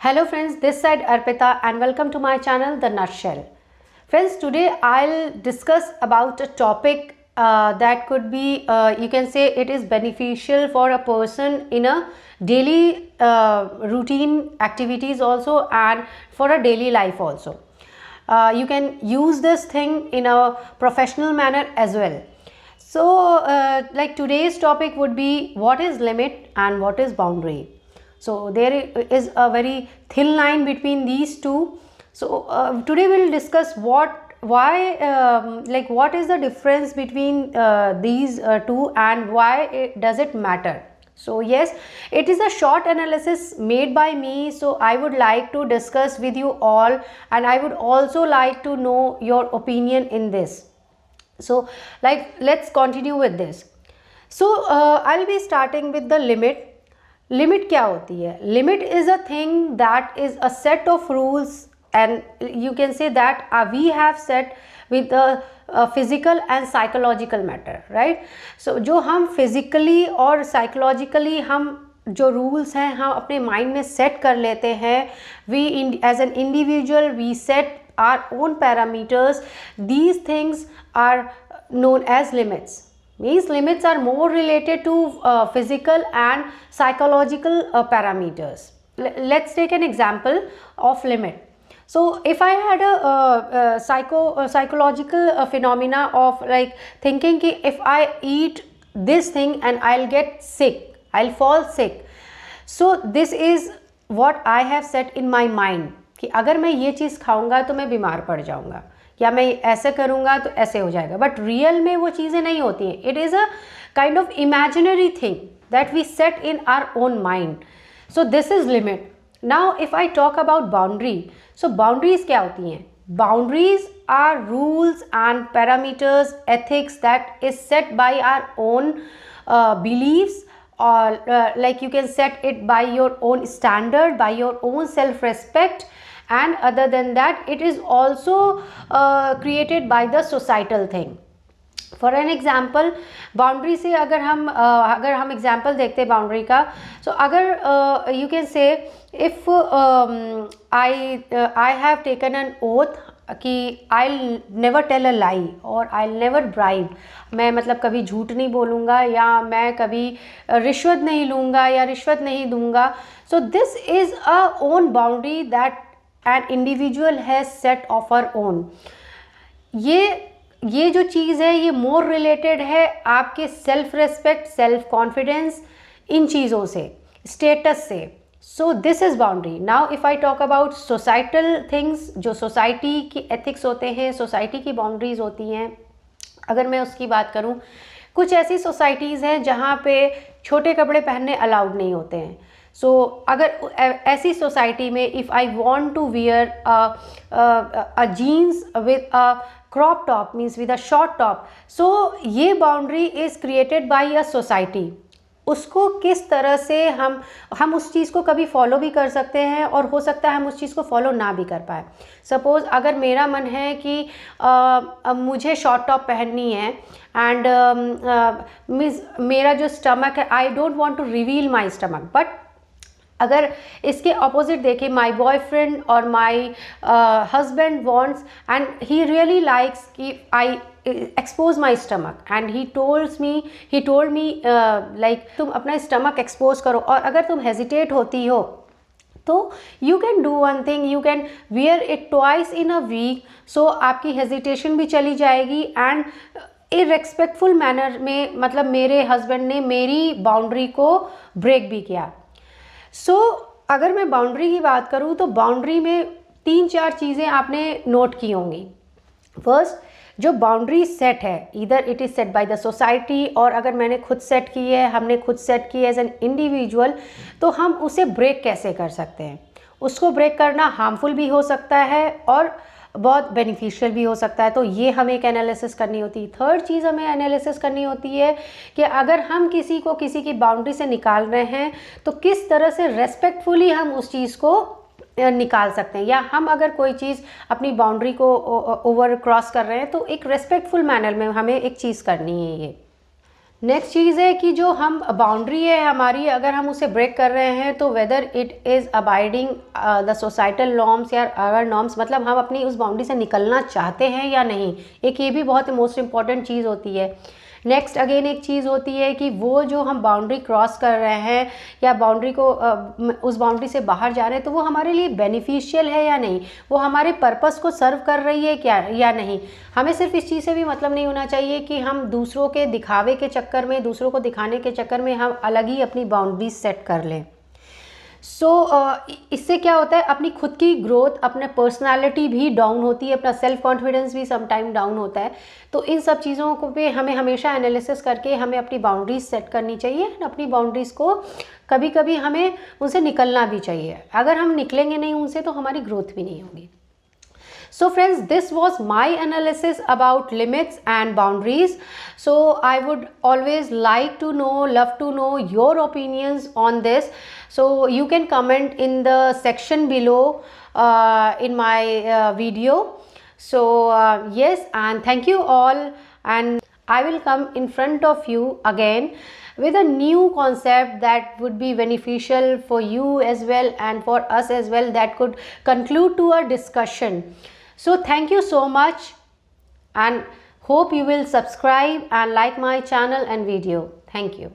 Hello friends, this side Arpita and welcome to my channel The Nutshell. Friends, today I'll discuss about a topic that could be, you can say it is beneficial for a person in a daily routine activities also and for a daily life also. You can use this thing in a professional manner as well. So like today's topic would be what is limit and what is boundary. So there is a very thin line between these two. So today we'll discuss what is the difference between these two and why does it matter. So yes, it is a short analysis made by me, so I would like to discuss with you all, and I would also like to know your opinion in this. So let's continue with this. So I'll be starting with the limit. Limit क्या होती है? Limit is a thing that is a set of rules and you can say that we have set with physical and psychological matter, right. So जो हम physically और psychologically हम जो rules हैं हम अपने माइंड में सेट कर लेते हैं. We as an individual we set our own parameters. These things are known as limits. These limits are more related to physical and psychological parameters. Let's take an example of limit. So if I had a psychological phenomena of like thinking ki if I eat this thing and I'll get sick, I'll fall sick. So this is what I have set in my mind कि अगर मैं ये चीज़ खाऊंगा तो मैं बीमार पड़ जाऊंगा, या मैं ऐसे करूँगा तो ऐसे हो जाएगा. बट रियल में वो चीज़ें नहीं होती हैं. It is a kind of imaginary thing that we set in our own mind. So this is limit. Now if I talk about boundary, so boundaries क्या होती हैं? Boundaries are rules and parameters, ethics that is set by our own believes, or like you can set it by your own standard, by your own self respect, and other than that it is also created by the societal thing. For an example, boundary से अगर हम example देखते हैं boundary का, सो अगर you can से if I have taken N oath कि I never tell a लाई और आई नेवर ब्राइब. मैं मतलब कभी झूठ नहीं बोलूँगा या मैं कभी रिश्वत नहीं लूँगा या रिश्वत नहीं दूँगा. सो this is a own boundary that an individual has set of her own. ये जो चीज़ है ये मोर रिलेटेड है आपके सेल्फ रेस्पेक्ट, सेल्फ कॉन्फिडेंस, इन चीज़ों से, स्टेटस से. सो this is boundary. Now if I talk about societal things, जो सोसाइटी की एथिक्स होते हैं, सोसाइटी की बाउंड्रीज होती हैं. अगर मैं उसकी बात करूं, कुछ ऐसी सोसाइटीज़ हैं जहां पे छोटे कपड़े पहनने अलाउड नहीं होते हैं. सो अगर ऐसी सोसाइटी में if I want to wear a jeans with a crop top, means with a short top, so ये boundary is created by a society. उसको किस तरह से हम उस चीज़ को कभी फॉलो भी कर सकते हैं और हो सकता है हम उस चीज़ को फॉलो ना भी कर पाए. सपोज़ अगर मेरा मन है कि मुझे शॉर्ट टॉप पहननी है एंड मीन्स मेरा जो स्टमक है, I don't want to reveal my stomach. But अगर इसके अपोजिट देखें, माई बॉयफ्रेंड और my husband wants and he really likes कि I expose my stomach and he told me like तुम अपना स्टमक एक्सपोज करो. और अगर तुम हेजिटेट होती हो तो you can do one thing, you can wear it twice in a week. So आपकी हेजिटेशन भी चली जाएगी एंड इररेस्पेक्टफुल मैनर में, मतलब मेरे हस्बैंड ने मेरी बाउंड्री को ब्रेक भी किया. सो अगर मैं बाउंड्री की बात करूँ तो बाउंड्री में 3-4 चीज़ें आपने नोट की होंगी. फर्स्ट, जो बाउंड्री सेट है, इधर it is set by the society, और अगर मैंने खुद सेट की है, हमने खुद सेट की है एज एन इंडिविजुअल, तो हम उसे ब्रेक कैसे कर सकते हैं. उसको ब्रेक करना हार्मफुल भी हो सकता है और बहुत बेनिफिशियल भी हो सकता है. तो ये हमें एक एनालिसिस करनी होती है. थर्ड चीज़ हमें एनालिसिस करनी होती है कि अगर हम किसी को किसी की बाउंड्री से निकाल रहे हैं तो किस तरह से रेस्पेक्टफुली हम उस चीज़ को निकाल सकते हैं. या हम अगर कोई चीज़ अपनी बाउंड्री को ओवर क्रॉस कर रहे हैं तो एक रेस्पेक्टफुल मैनर में हमें एक चीज़ करनी है. ये नेक्स्ट चीज़ है कि जो हम बाउंड्री है हमारी, अगर हम उसे ब्रेक कर रहे हैं तो whether it is abiding the societal norms या अवर नॉर्म्स, मतलब हम अपनी उस बाउंड्री से निकलना चाहते हैं या नहीं। एक ये भी बहुत मोस्ट इंपॉर्टेंट चीज़ होती है। नेक्स्ट अगेन एक चीज़ होती है कि वो जो हम बाउंड्री क्रॉस कर रहे हैं या बाउंड्री को उस बाउंड्री से बाहर जा रहे हैं तो वो हमारे लिए बेनिफिशियल है या नहीं, वो हमारे पर्पस को सर्व कर रही है क्या या नहीं। हमें सिर्फ इस चीज़ से भी मतलब नहीं होना चाहिए कि हम दूसरों के दिखावे के चक्कर में, दूसरों को दिखाने के चक्कर में हम अलग ही अपनी बाउंड्रीज सेट कर लें। इससे क्या होता है, अपनी खुद की ग्रोथ, अपने पर्सनालिटी भी डाउन होती है, अपना सेल्फ कॉन्फिडेंस भी सम टाइम डाउन होता है। तो इन सब चीज़ों को पे हमें हमेशा एनालिसिस करके हमें अपनी बाउंड्रीज सेट करनी चाहिए। अपनी बाउंड्रीज को कभी कभी हमें उनसे निकलना भी चाहिए। अगर हम निकलेंगे नहीं उनसे तो हमारी ग्रोथ भी नहीं होगी। So friends, this was my analysis about limits and boundaries. So I would always like to know, love to know your opinions on this. So you can comment in the section below in my video. So yes, and thank you all, and I will come in front of you again with a new concept that would be beneficial for you as well and for us as well, that could conclude to our discussion. So thank you so much, and hope you will subscribe and like my channel and video. Thank you.